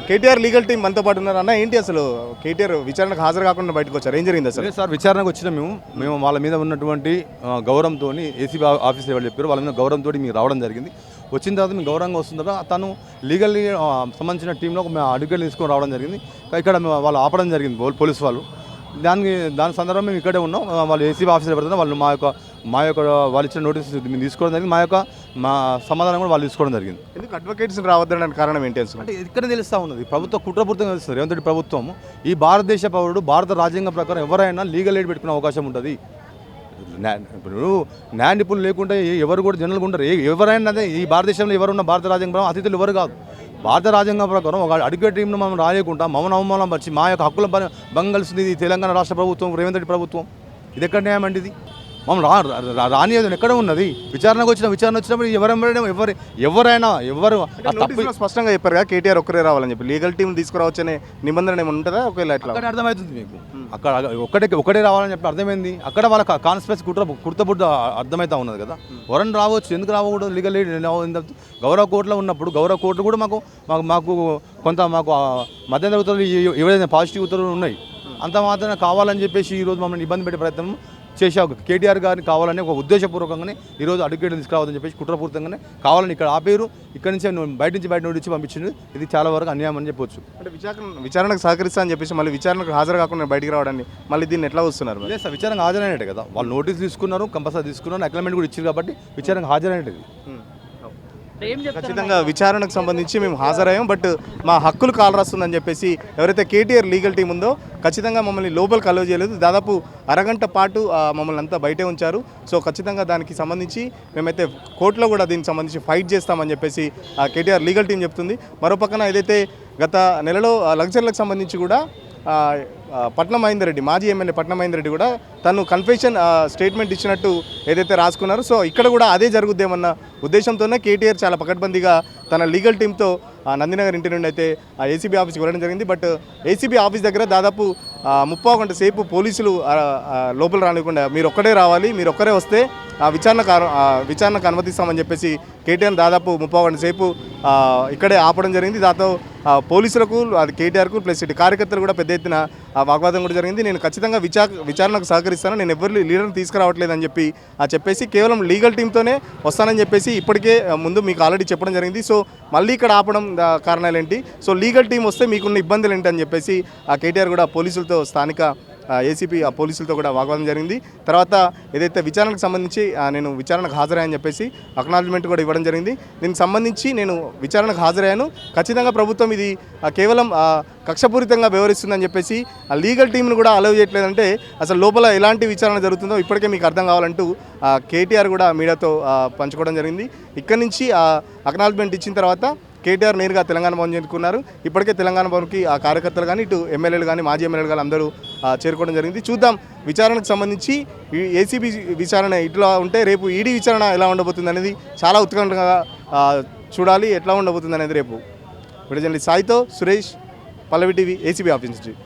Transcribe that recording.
KTR legal team మనతో పాటు ఉన్నారు అన్న. ఏంటి అసలు కేటీఆర్ విచారణకు హాజరు కాకుండా బయటకు వచ్చారు, ఏం జరిగింది అసలు? సార్ విచారణకు వచ్చిన మేము వాళ్ళ మీద ఉన్నటువంటి గౌరవంతో ఏసీబీ ఆఫీసర్ ఎవరు చెప్పారు వాళ్ళ మీద గౌరవంతో మీరు రావడం జరిగింది. వచ్చిన తర్వాత మేము గౌరవంగా వస్తుందా తను లీగల్లీ సంబంధించిన టీంలో అడ్వకేట్ తీసుకొని రావడం జరిగింది. ఇక్కడ వాళ్ళు ఆపడం జరిగింది పోలీసు వాళ్ళు. దాని సందర్భంగా మేము ఇక్కడే ఉన్నాం. వాళ్ళు ఏసీబీ ఆఫీసర్ పెడుతున్నారు. వాళ్ళు మా యొక్క వాళ్ళు ఇచ్చిన నోటీస్ మేము తీసుకోవడం జరిగింది. మా సమాధానం కూడా వాళ్ళు తీసుకోవడం జరిగింది. ఎందుకు అడ్వకేట్స్ రావద్దడానికి కారణం ఏంటి అసలు? అంటే ఇక్కడ తెలుస్తూ ఉన్నది ప్రభుత్వం కుట్రపూర్తంగా తెలుస్తుంది. రేవంత్ రెడ్డి ప్రభుత్వం ఈ భారతదేశ పౌరుడు భారత రాజ్యాంగం ప్రకారం ఎవరైనా లీగల్ ఎయిడ్ పెట్టుకునే అవకాశం ఉంటుంది. ఇప్పుడు న్యాయ నిపుణులు లేకుంటే ఎవరు కూడా జనరల్గా ఉంటారు. ఎవరైనా అదే ఈ భారతదేశంలో ఎవరున్న భారత రాజ్యాంగం ప్రకారం అతిథులు ఎవరు కాదు. భారత రాజ్యాంగం ప్రకారం ఒక అడ్వకేట్ టీంను మనం రాయకుండా మౌన అవమానం పరిచి మా యొక్క హక్కుల భంగం కలిసింది తెలంగాణ రాష్ట్ర ప్రభుత్వం, రేవంత్ రెడ్డి ప్రభుత్వం. ఇది ఎక్కడ న్యాయం అండి? ఇది మనం రానియదు ఎక్కడ ఉన్నది? విచారణ వచ్చినప్పుడు ఎవరైనా స్పష్టంగా చెప్పారు కదా కేటీఆర్ ఒక్కరే రావాలని చెప్పి. లీగల్ టీం తీసుకురావచ్చనే నిబంధన ఏమి ఉంటుందా? ఒకవేళ ఎట్లా అర్థమవుతుంది మీకు? అక్కడ ఒకటే రావాలని చెప్పి అర్థమైంది. అక్కడ వాళ్ళ కాన్స్పిరసీ కుర్తబుడ్డ అర్థమవుతా ఉన్నది కదా. ఎవరైనా రావచ్చు, ఎందుకు రావకూడదు? లీగల్ గౌరవ కోర్టులో ఉన్నప్పుడు గౌరవ కోర్టు కూడా మాకు కొంత మధ్యంతర ఉత్తర్వులు ఏవైనా పాజిటివ్ ఉత్తర్వులు ఉన్నాయి. అంత మాత్రమే కావాలని చెప్పేసి ఈరోజు మమ్మల్ని ఇబ్బంది పెట్టే ప్రయత్నం చేశావు. కేటీఆర్ గారిని కావాలని ఒక ఉద్దేశపూర్వకంగానే ఈరోజు అడ్వకేట్ని తీసుకురావద్దని చెప్పేసి కుట్రపూర్వకంగానే కావాలని ఇక్కడ ఆపేరు. ఇక్కడ నుంచి బయట నోటిచ్చి పంపించింది. ఇది చాలా వరకు అన్యాయం అని చెప్పొచ్చు. అంటే విచారణకు సహకరిస్తా అని చెప్పేసి మళ్ళీ విచారణకు హాజరు కాకుండా బయటికి రావడాన్ని మళ్ళీ దీన్ని ఎట్లా వస్తున్నారు? లేదు సార్, విచారణకు హాజరైనట్టే కదా. వాళ్ళు నోటీస్ తీసుకున్నారు, కంపల్సరీ తీసుకున్నారు, అగ్రిమెంట్ కూడా ఇచ్చారు కాబట్టి విచారణకు హాజరైనట్టు. ఖచ్చితంగా విచారణకు సంబంధించి మేము హాజరయ్యాం, బట్ మా హక్కులు కాలరాస్తుందని చెప్పేసి ఎవరైతే కేటీఆర్ లీగల్ టీం ఉందో ఖచ్చితంగా మమ్మల్ని లోపలికి అలౌ చేయలేదు. దాదాపు అరగంట పాటు మమ్మల్ని అంతా బయటే ఉంచారు. సో ఖచ్చితంగా దానికి సంబంధించి మేమైతే కోర్టులో కూడా దీనికి సంబంధించి ఫైట్ చేస్తామని చెప్పేసి కేటీఆర్ లీగల్ టీం చెప్తుంది. మరోపక్కన ఏదైతే గత నెలలో లగ్జరీలకు సంబంధించి కూడా పట్నం మహేందర్ రెడ్డి, మాజీ ఎమ్మెల్యే పట్నం మహేందర్ రెడ్డి కూడా తను కన్ఫెషన్ స్టేట్మెంట్ ఇచ్చినట్టు ఏదైతే రాసుకున్నారో సో ఇక్కడ కూడా అదే జరుగుద్దేమన్న ఉద్దేశంతోనే కేటీఆర్ చాలా పకడ్బందీగా తన లీగల్ టీంతో నందినగర్ ఇంటి నుండి అయితే ఏసీబీ ఆఫీస్కి వెళ్ళడం జరిగింది. బట్ ఏసీబీ ఆఫీస్ దగ్గర దాదాపు 30 గంటల సేపు పోలీసులు లోపల రానివ్వకుండా మీరు ఒక్కడే రావాలి, మీరు ఒక్కరే వస్తే విచారణకు అనుమతిస్తామని చెప్పేసి కేటీఆర్ దాదాపు 30 గంటల సేపు ఇక్కడే ఆపడం జరిగింది. దాంతో పోలీసులకు అది కేటీఆర్కు ప్లస్ ఇటు కార్యకర్తలు కూడా పెద్ద ఎత్తున వాగ్వాదం కూడా జరిగింది. నేను ఖచ్చితంగా విచారణకు సహకరిస్తాను, నేను ఎవరు లీడర్ని తీసుకురావట్లేదని చెప్పేసి కేవలం లీగల్ టీంతోనే వస్తానని చెప్పేసి ఇప్పటికే ముందు మీకు ఆల్రెడీ చెప్పడం జరిగింది. సో మళ్ళీ ఇక్కడ ఆపడం కారణాలు ఏంటి, సో లీగల్ టీం వస్తే మీకున్న ఇబ్బందులు ఏంటి అని చెప్పేసి కేటీఆర్ కూడా పోలీసులతో స్థానిక ఏసీపీ పోలీసులతో కూడా వాగ్వాదం జరిగింది. తర్వాత ఏదైతే విచారణకు సంబంధించి నేను విచారణకు హాజరయ్యని చెప్పేసి అక్నాలజ్మెంట్ కూడా ఇవ్వడం జరిగింది. దీనికి సంబంధించి నేను విచారణకు హాజరయ్యాను, ఖచ్చితంగా ప్రభుత్వం ఇది కేవలం కక్షపూరితంగా వ్యవహరిస్తుందని చెప్పేసి లీగల్ టీంను కూడా అలౌ చేయట్లేదంటే అసలు లోపల ఎలాంటి విచారణ జరుగుతుందో ఇప్పటికే మీకు అర్థం కావాలంటూ కేటీఆర్ కూడా మీడియాతో పంచుకోవడం జరిగింది. ఇక్కడి నుంచి అక్నాలజ్మెంట్ ఇచ్చిన తర్వాత కేటీఆర్ నేరుగా తెలంగాణ భవన్ చేరుకున్నారు. ఇప్పటికే తెలంగాణ భవన్కి ఆ కార్యకర్తలు కానీ ఇటు ఎమ్మెల్యేలు కానీ మాజీ ఎమ్మెల్యేలు కానీ అందరూ చేరుకోవడం జరిగింది. చూద్దాం విచారణకు సంబంధించి ఏసీబీ విచారణ ఇట్లా ఉంటే రేపు ఈడీ విచారణ ఎలా ఉండబోతుంది అనేది చాలా ఉత్కంఠగా చూడాలి. ఎట్లా ఉండబోతుంది అనేది రేపు. విడుదల సాయితో సురేష్, పల్లవి టీవీ, ఏసీబీ ఆఫీస్ నుంచి.